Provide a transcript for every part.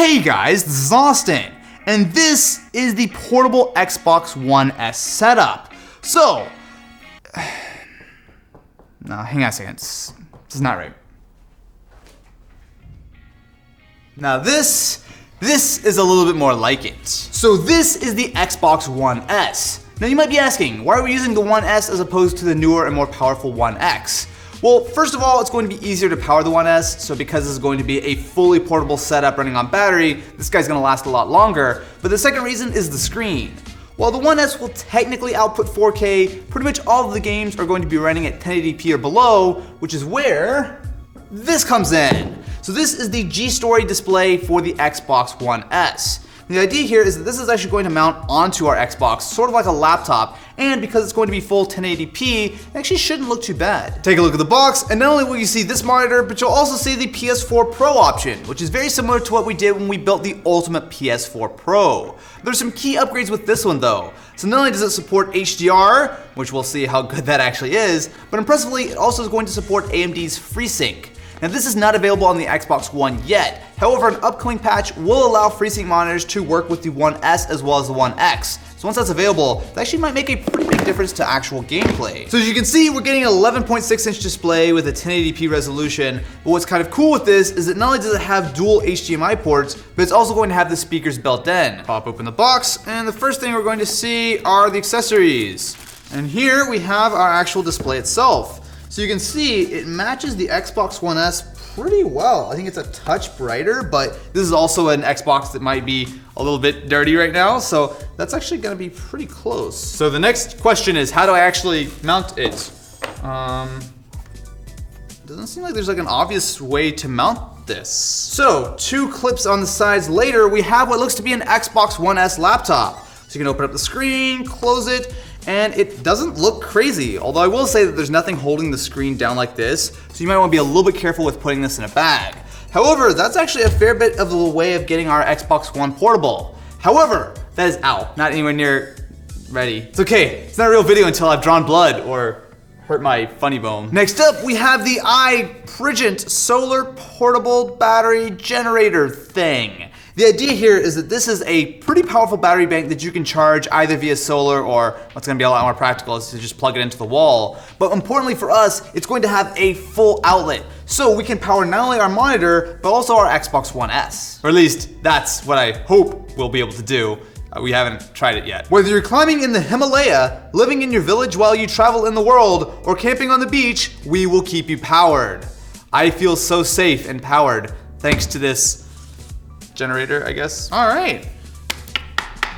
Hey guys, this is Austin, and this is the portable Xbox One S setup. So, no, hang on a second, this is not right. Now this is a little bit more like it. So this is the Xbox One S. Now you might be asking, why are we using the One S as opposed to the newer and more powerful One X? Well, first of all, it's going to be easier to power the One S, so because this is going to be a fully portable setup running on battery, this guy's gonna last a lot longer. But the second reason is the screen. While the One S will technically output 4K, pretty much all of the games are going to be running at 1080p or below, which is where this comes in. So this is the G-Story display for the Xbox One S. The idea here is that this is actually going to mount onto our Xbox, sort of like a laptop, and because it's going to be full 1080p, it actually shouldn't look too bad. Take a look at the box, and not only will you see this monitor, but you'll also see the PS4 Pro option, which is very similar to what we did when we built the ultimate PS4 Pro. There's some key upgrades with this one though. So not only does it support HDR, which we'll see how good that actually is, but impressively, it also is going to support AMD's FreeSync. Now this is not available on the Xbox One yet. However, an upcoming patch will allow FreeSync monitors to work with the One S as well as the One X. So once that's available, that actually might make a pretty big difference to actual gameplay. So as you can see, we're getting an 11.6-inch display with a 1080p resolution. But what's kind of cool with this is that not only does it have dual HDMI ports, but it's also going to have the speakers built in. Pop open the box, and the first thing we're going to see are the accessories. And here we have our actual display itself. So you can see it matches the Xbox One S pretty well. I think it's a touch brighter, but this is also an Xbox that might be a little bit dirty right now, so that's actually gonna be pretty close. So the next question is, how do I actually mount it? Doesn't seem like there's like an obvious way to mount this. So 2 clips on the sides later, we have what looks to be an Xbox One S laptop. So you can open up the screen, close it, and it doesn't look crazy. Although I will say that there's nothing holding the screen down like this, so you might want to be a little bit careful with putting this in a bag. However, that's actually a fair bit of the way of getting our Xbox One portable. However, that is out, not anywhere near ready. It's okay, it's not a real video until I've drawn blood or hurt my funny bone. Next up, we have the iPrigent solar portable battery generator thing. The idea here is that this is a pretty powerful battery bank that you can charge either via solar, or what's gonna be a lot more practical is to just plug it into the wall. But importantly for us, it's going to have a full outlet. So we can power not only our monitor, but also our Xbox One S. Or at least that's what I hope we'll be able to do. We haven't tried it yet. Whether you're climbing in the Himalaya, living in your village while you travel in the world, or camping on the beach, we will keep you powered. I feel so safe and powered thanks to this generator, I guess. All right.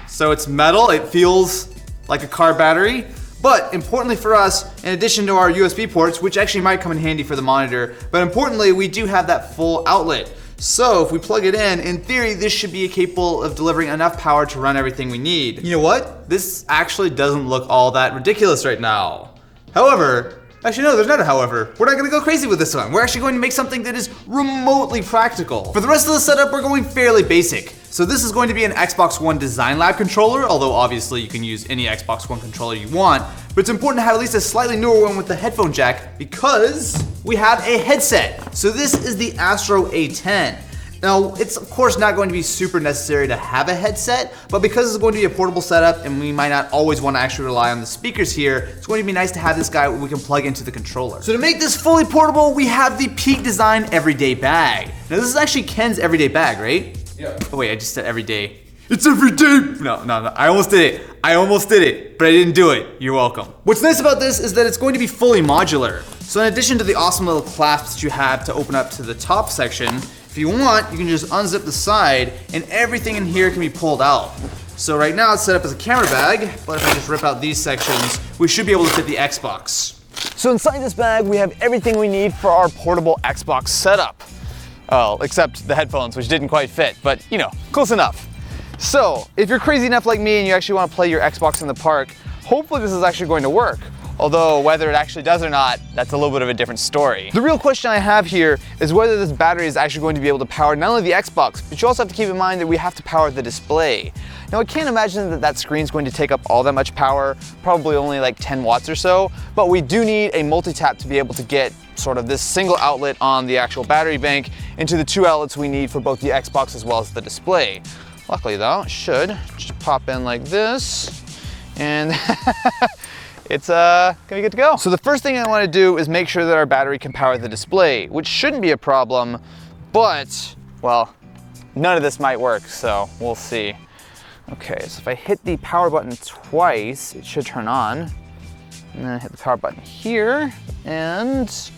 So it's metal, it feels like a car battery, but importantly for us, in addition to our USB ports, which actually might come in handy for the monitor, but importantly, we do have that full outlet. So if we plug it in theory, this should be capable of delivering enough power to run everything we need. You know what? This actually doesn't look all that ridiculous right now. However, actually, no, there's not a however. We're not gonna go crazy with this one. We're actually going to make something that is remotely practical. For the rest of the setup, we're going fairly basic. So this is going to be an Xbox One Design Lab controller, although obviously you can use any Xbox One controller you want, but it's important to have at least a slightly newer one with the headphone jack because we have a headset. So this is the Astro A10. Now, it's of course not going to be super necessary to have a headset, but because it's going to be a portable setup and we might not always want to actually rely on the speakers here, it's going to be nice to have this guy we can plug into the controller. So to make this fully portable, we have the Peak Design Everyday Bag. Now this is actually Ken's everyday bag, right? Yeah. Oh wait, I just said everyday. It's everyday! No, I almost did it, but I didn't do it. You're welcome. What's nice about this is that it's going to be fully modular. So in addition to the awesome little clasps that you have to open up to the top section, if you want, you can just unzip the side and everything in here can be pulled out. So right now it's set up as a camera bag, but if I just rip out these sections, we should be able to fit the Xbox. So inside this bag, we have everything we need for our portable Xbox setup. Oh, except the headphones, which didn't quite fit, but you know, close enough. So if you're crazy enough like me and you actually want to play your Xbox in the park, hopefully this is actually going to work. Although whether it actually does or not, that's a little bit of a different story. The real question I have here is whether this battery is actually going to be able to power not only the Xbox, but you also have to keep in mind that we have to power the display. Now I can't imagine that that screen's going to take up all that much power, probably only like 10 watts or so, but we do need a multi-tap to be able to get sort of this single outlet on the actual battery bank into the 2 outlets we need for both the Xbox as well as the display. Luckily though, it should just pop in like this, and it's gonna be good to go. So the first thing I wanna do is make sure that our battery can power the display, which shouldn't be a problem, but, well, none of this might work, so we'll see. Okay, so if I hit the power button twice, it should turn on. And then I hit the power button here, and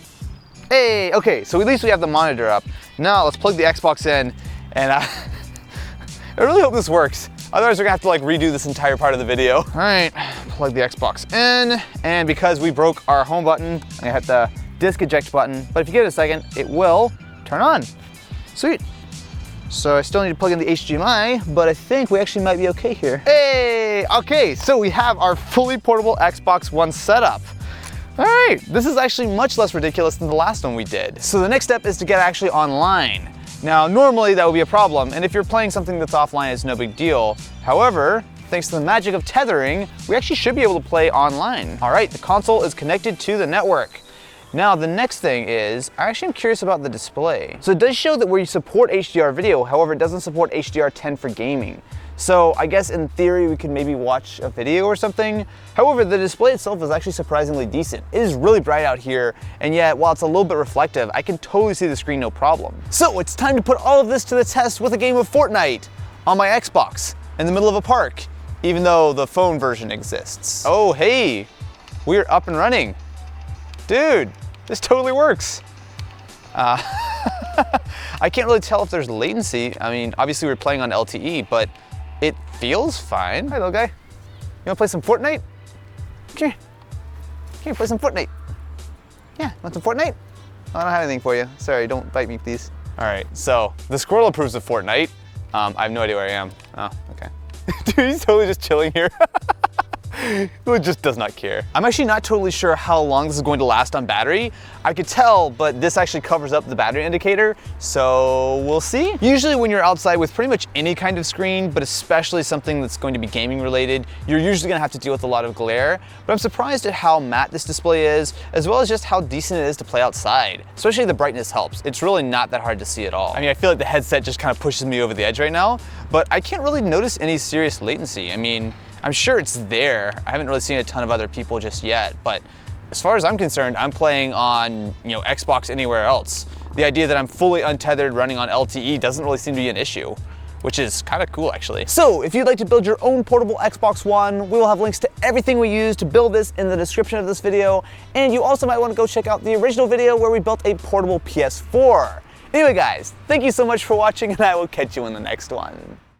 hey, okay, so at least we have the monitor up. Now let's plug the Xbox in, and I really hope this works. Otherwise we're gonna have to like redo this entire part of the video. All right, plug the Xbox in, and because we broke our home button, I'm gonna hit the disk eject button, but if you give it a second, it will turn on. Sweet. So I still need to plug in the HDMI, but I think we actually might be okay here. Hey, okay, so we have our fully portable Xbox One setup. All right, this is actually much less ridiculous than the last one we did. So the next step is to get actually online. Now, normally that would be a problem, and if you're playing something that's offline, it's no big deal. However, thanks to the magic of tethering, we actually should be able to play online. All right, the console is connected to the network. Now, the next thing is, I actually am curious about the display. So it does show that we support HDR video, however, it doesn't support HDR10 for gaming. So I guess in theory, we could maybe watch a video or something. However, the display itself is actually surprisingly decent. It is really bright out here, and yet while it's a little bit reflective, I can totally see the screen no problem. So it's time to put all of this to the test with a game of Fortnite on my Xbox in the middle of a park, even though the phone version exists. Oh, hey, we're up and running. Dude, this totally works. I can't really tell if there's latency. I mean, obviously we're playing on LTE, but it feels fine. Hey, little guy. You wanna play some Fortnite? Come here. Come here, play some Fortnite. Yeah, want some Fortnite? Oh, I don't have anything for you. Sorry, don't bite me, please. All right, so the squirrel approves of Fortnite. I have no idea where I am. Oh, okay. Dude, he's totally just chilling here. Who just does not care. I'm actually not totally sure how long this is going to last on battery. I could tell, but this actually covers up the battery indicator, so we'll see. Usually when you're outside with pretty much any kind of screen, but especially something that's going to be gaming related, you're usually gonna have to deal with a lot of glare, but I'm surprised at how matte this display is, as well as just how decent it is to play outside. Especially the brightness helps. It's really not that hard to see at all. I mean, I feel like the headset just kind of pushes me over the edge right now, but I can't really notice any serious latency. I mean, I'm sure it's there. I haven't really seen a ton of other people just yet, but as far as I'm concerned, I'm playing on, Xbox anywhere else. The idea that I'm fully untethered running on LTE doesn't really seem to be an issue, which is kind of cool actually. So if you'd like to build your own portable Xbox One, we will have links to everything we use to build this in the description of this video, and you also might want to go check out the original video where we built a portable PS4. Anyway guys, thank you so much for watching, and I will catch you in the next one.